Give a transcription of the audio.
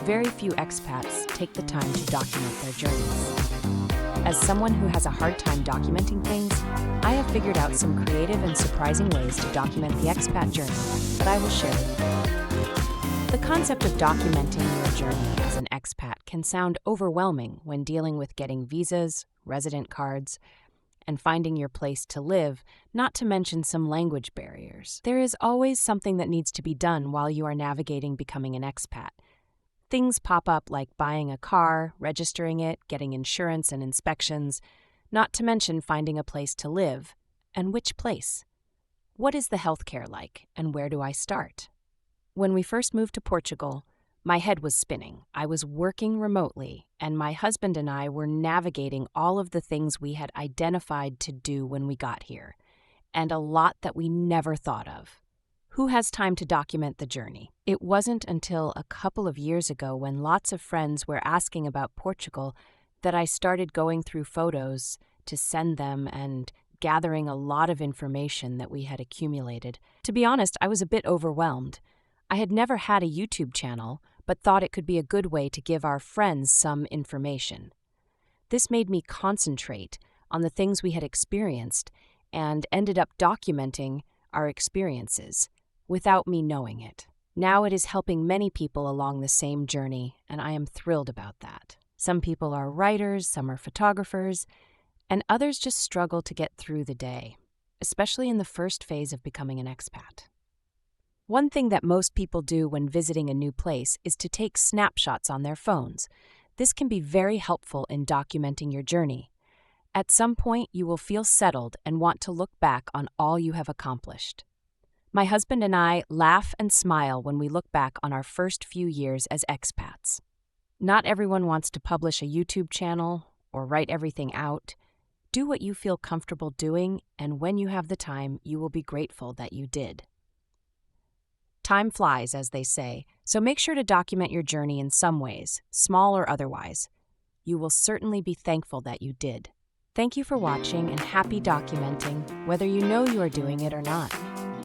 very few expats take the time to document their journeys. As someone who has a hard time documenting things, I have figured out some creative and surprising ways to document the expat journey that I will share with you. The concept of documenting your journey as an expat can sound overwhelming when dealing with getting visas, resident cards, and finding your place to live, not to mention some language barriers. There is always something that needs to be done while you are navigating becoming an expat. Things pop up like buying a car, registering it, getting insurance and inspections, not to mention finding a place to live. And which place? What is the healthcare like, and where do I start? When we first moved to Portugal, my head was spinning. I was working remotely, and my husband and I were navigating all of the things we had identified to do when we got here, and a lot that we never thought of. Who has time to document the journey? It wasn't until a couple of years ago, when lots of friends were asking about Portugal, that I started going through photos to send them and gathering a lot of information that we had accumulated. To be honest, I was a bit overwhelmed. I had never had a YouTube channel, but thought it could be a good way to give our friends some information. This made me concentrate on the things we had experienced and ended up documenting our experiences without me knowing it. Now it is helping many people along the same journey, and I am thrilled about that. Some people are writers, some are photographers, and others just struggle to get through the day, especially in the first phase of becoming an expat. One thing that most people do when visiting a new place is to take snapshots on their phones. This can be very helpful in documenting your journey. At some point, you will feel settled and want to look back on all you have accomplished. My husband and I laugh and smile when we look back on our first few years as expats. Not everyone wants to publish a YouTube channel or write everything out. Do what you feel comfortable doing, and when you have the time, you will be grateful that you did. Time flies, as they say, so make sure to document your journey in some ways, small or otherwise. You will certainly be thankful that you did. Thank you for watching, and happy documenting, whether you know you are doing it or not.